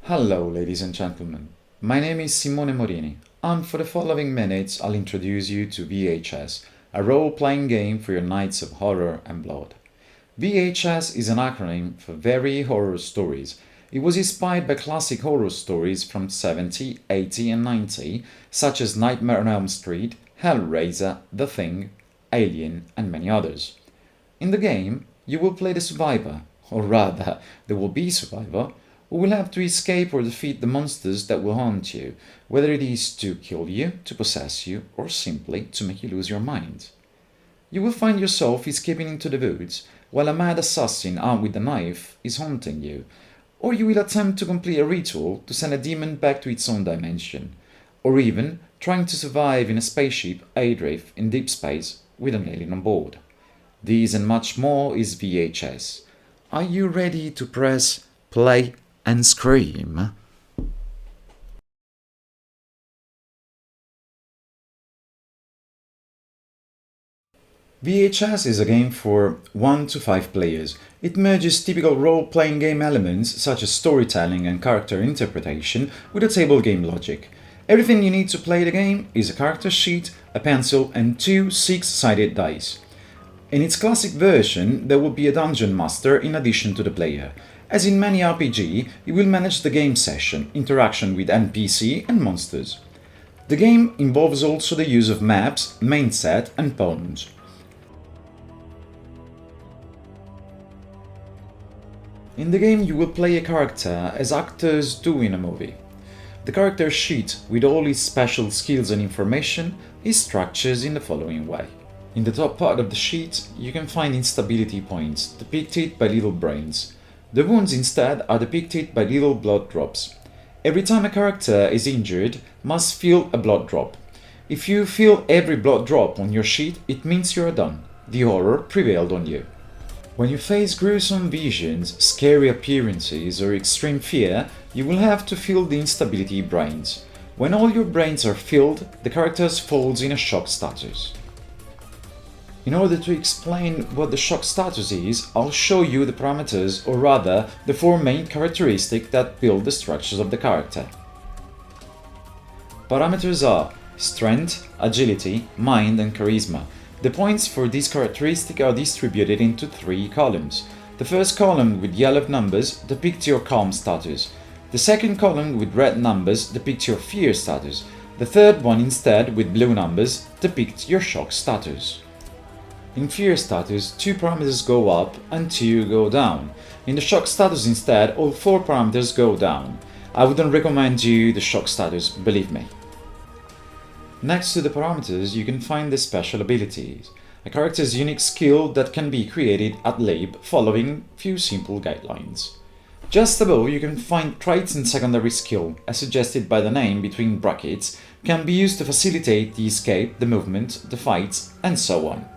Hello, ladies and gentlemen. My name is Simone Morini, and for the following minutes, I'll introduce you to VHS, a role playing game for your nights of horror and blood. VHS is an acronym for Very Horror Stories. It was inspired by classic horror stories from 70, 80, and 90, such as Nightmare on Elm Street, Hellraiser, The Thing, Alien, and many others. In the game, you will play the survivor, or rather, there will be a survivor, who will have to escape or defeat the monsters that will haunt you, whether it is to kill you, to possess you, or simply to make you lose your mind. You will find yourself escaping into the woods, while a mad assassin armed with a knife is haunting you, or you will attempt to complete a ritual to send a demon back to its own dimension, or even trying to survive in a spaceship adrift in deep space with an alien on board. This and much more is VHS. Are you ready to press play and scream? VHS is a game for 1 to 5 players. It merges typical role-playing game elements such as storytelling and character interpretation with a table game logic. Everything you need to play the game is a character sheet, a pencil, and 2 6-sided dice. In its classic version, there will be a dungeon master in addition to the player. As in many RPG, he will manage the game session, interaction with NPC and monsters. The game involves also the use of maps, main set, and pawns. In the game, you will play a character as actors do in a movie. The character sheet, with all its special skills and information, is structured in the following way. In the top part of the sheet, you can find instability points, depicted by little brains. The wounds instead are depicted by little blood drops. Every time a character is injured, must feel a blood drop. If you feel every blood drop on your sheet, it means you are done. The horror prevailed on you. When you face gruesome visions, scary appearances, or extreme fear, you will have to fill the instability brains. When all your brains are filled, the character falls in a shock status. In order to explain what the shock status is, I'll show you the parameters, or rather, the 4 main characteristics that build the structures of the character. Parameters are strength, agility, mind, and charisma. The points for these characteristics are distributed into 3 columns. The first column with yellow numbers depicts your calm status. The second column with red numbers depicts your fear status. The third one instead with blue numbers depicts your shock status. In fear status, 2 parameters go up and 2 go down. In the shock status instead, all 4 parameters go down. I wouldn't recommend you the shock status, believe me. Next to the parameters, you can find the special abilities, a character's unique skill that can be created ad lib following few simple guidelines. Just above, you can find traits and secondary skill, as suggested by the name between brackets, can be used to facilitate the escape, the movement, the fights, and so on.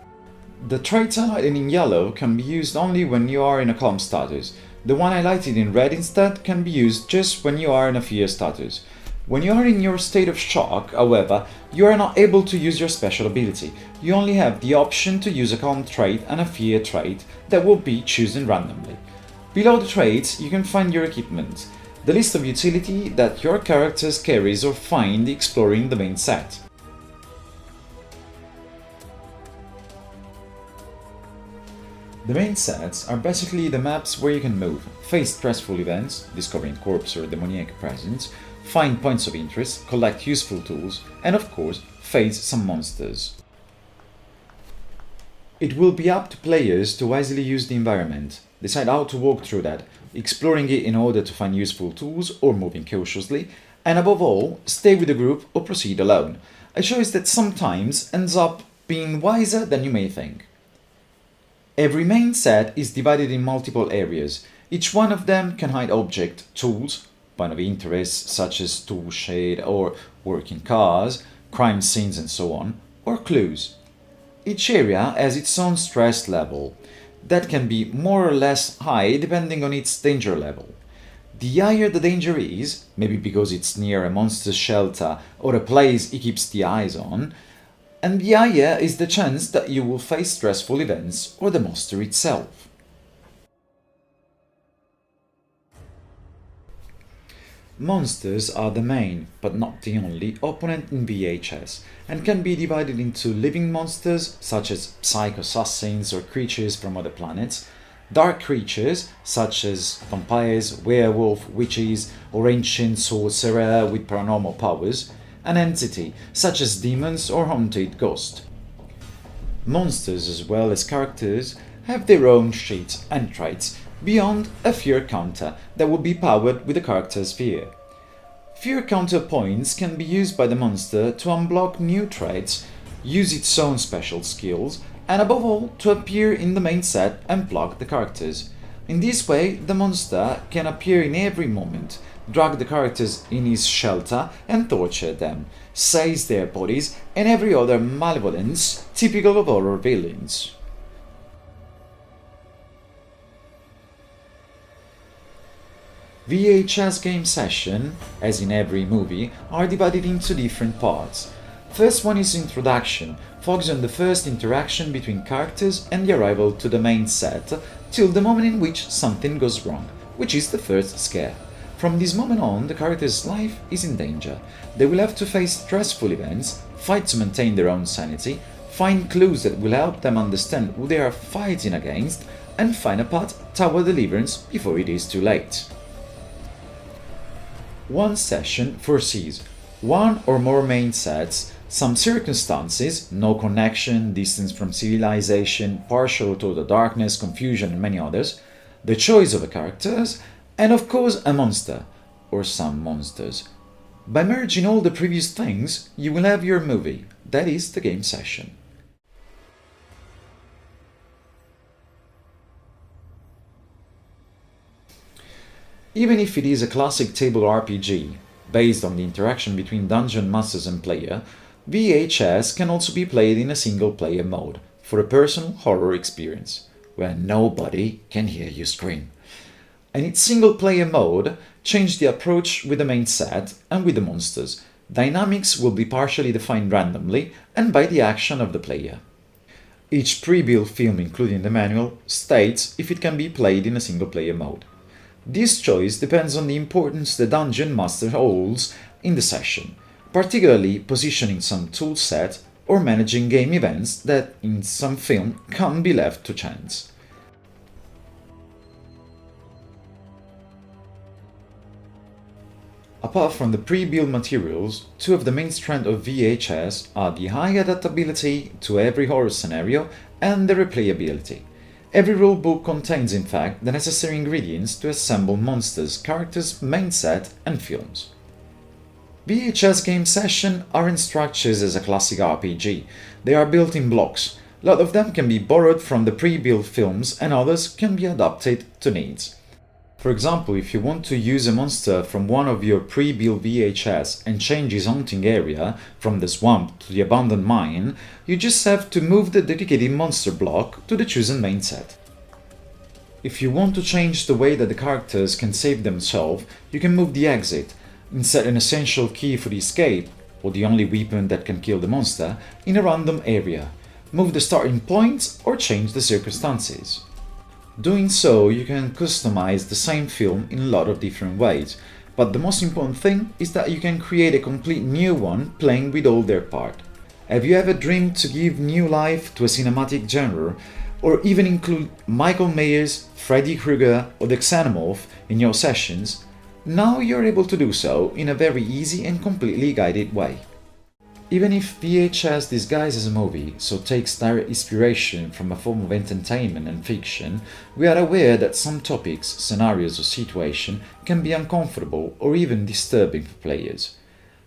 The traits highlighted in yellow can be used only when you are in a calm status. The one highlighted in red instead can be used just when you are in a fear status. When you are in your state of shock, however, you are not able to use your special ability. You only have the option to use a calm trait and a fear trait that will be chosen randomly. Below the traits, you can find your equipment, the list of utility that your character carries or find exploring the main set. The main sets are basically the maps where you can move, face stressful events, discovering corpse or demoniac presence, find points of interest, collect useful tools, and of course, face some monsters. It will be up to players to wisely use the environment, decide how to walk through that, exploring it in order to find useful tools or moving cautiously, and above all, stay with the group or proceed alone, a choice that sometimes ends up being wiser than you may think. Every main set is divided in multiple areas. Each one of them can hide objects, tools, point of interest such as tool shed or working cars, crime scenes and so on, or clues. Each area has its own stress level that can be more or less high depending on its danger level. The higher the danger is, maybe because it's near a monster's shelter or a place he keeps the eyes on, and the higher is the chance that you will face stressful events or the monster itself. Monsters are the main, but not the only, opponent in VHS, and can be divided into living monsters, such as psycho assassins or creatures from other planets, dark creatures, such as vampires, werewolf, witches, or ancient sorcerer with paranormal powers, an entity, such as demons or haunted ghosts. Monsters, as well as characters, have their own sheets and traits beyond a fear counter that will be powered with the character's fear. Fear counter points can be used by the monster to unblock new traits, use its own special skills, and above all, to appear in the main set and block the characters. In this way, the monster can appear in every moment, drag the characters in his shelter and torture them, seize their bodies, and every other malevolence typical of horror villains. VHS game session, as in every movie, are divided into different parts. First one is introduction, focusing on the first interaction between characters and the arrival to the main set, till the moment in which something goes wrong, which is the first scare. From this moment on, the character's life is in danger. They will have to face stressful events, fight to maintain their own sanity, find clues that will help them understand who they are fighting against, and find a path toward deliverance before it is too late. One session foresees one or more main sets, some circumstances, no connection, distance from civilization, partial or total darkness, confusion, and many others, the choice of the characters, and of course a monster, or some monsters. By merging all the previous things, you will have your movie, that is the game session. Even if it is a classic table RPG, based on the interaction between dungeon masters and player, VHS can also be played in a single-player mode, for a personal horror experience, where nobody can hear you scream. And its single-player mode changes the approach with the main set and with the monsters. Dynamics will be partially defined randomly and by the action of the player. Each pre-built film, including the manual, states if it can be played in a single-player mode. This choice depends on the importance the dungeon master holds in the session, particularly positioning some tool set or managing game events that in some film can't be left to chance. Apart from the pre-built materials, two of the main strengths of VHS are the high adaptability to every horror scenario and the replayability. Every rulebook contains, in fact, the necessary ingredients to assemble monsters, characters, main set, and films. VHS game sessions aren't structured as a classic RPG. They are built in blocks. A lot of them can be borrowed from the pre-built films and others can be adapted to needs. For example, if you want to use a monster from one of your pre-built VHS and change his haunting area from the swamp to the abandoned mine, you just have to move the dedicated monster block to the chosen main set. If you want to change the way that the characters can save themselves, you can move the exit, insert an essential key for the escape, or the only weapon that can kill the monster, in a random area, move the starting points or change the circumstances. Doing so, you can customize the same film in a lot of different ways, but the most important thing is that you can create a complete new one playing with all their parts. Have you ever dreamed to give new life to a cinematic genre, or even include Michael Myers, Freddy Krueger, or the Xenomorph in your sessions? Now you're able to do so in a very easy and completely guided way. Even if VHS disguises a movie, so takes direct inspiration from a form of entertainment and fiction, we are aware that some topics, scenarios or situations can be uncomfortable or even disturbing for players.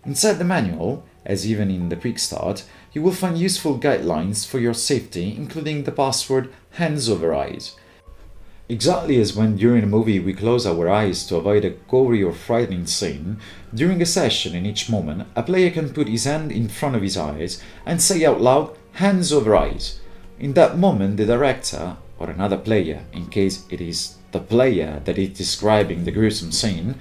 Inside the manual, as even in the quick start, you will find useful guidelines for your safety, including the password hands over eyes. Exactly as when during a movie we close our eyes to avoid a gory or frightening scene, during a session in each moment, a player can put his hand in front of his eyes and say out loud, hands over eyes. In that moment, the director, or another player, in case it is the player that is describing the gruesome scene,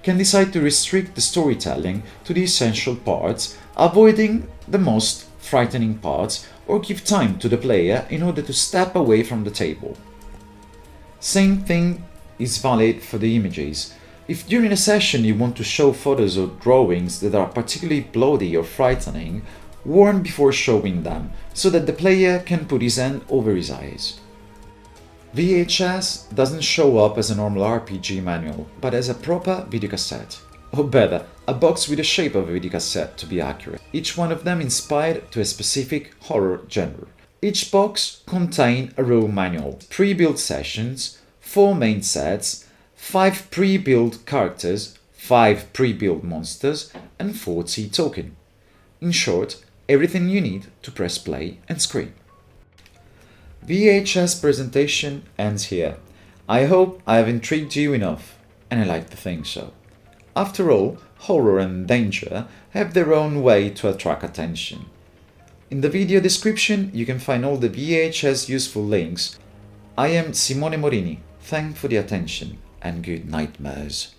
can decide to restrict the storytelling to the essential parts, avoiding the most frightening parts, or give time to the player in order to step away from the table. Same thing is valid for the images. If during a session you want to show photos or drawings that are particularly bloody or frightening, warn before showing them, so that the player can put his hand over his eyes. VHS doesn't show up as a normal RPG manual, but as a proper videocassette. Or better, a box with the shape of a videocassette to be accurate, each one of them inspired to a specific horror genre. Each box contains a raw manual, pre-built sessions, 4 main sets, 5 pre-built characters, 5 pre-built monsters, and 40 tokens. In short, everything you need to press play and scream. VHS presentation ends here. I hope I have intrigued you enough, and I like to think so. After all, horror and danger have their own way to attract attention. In the video description you can find all the VHS useful links. I am Simone Morini, thanks for the attention and good nightmares.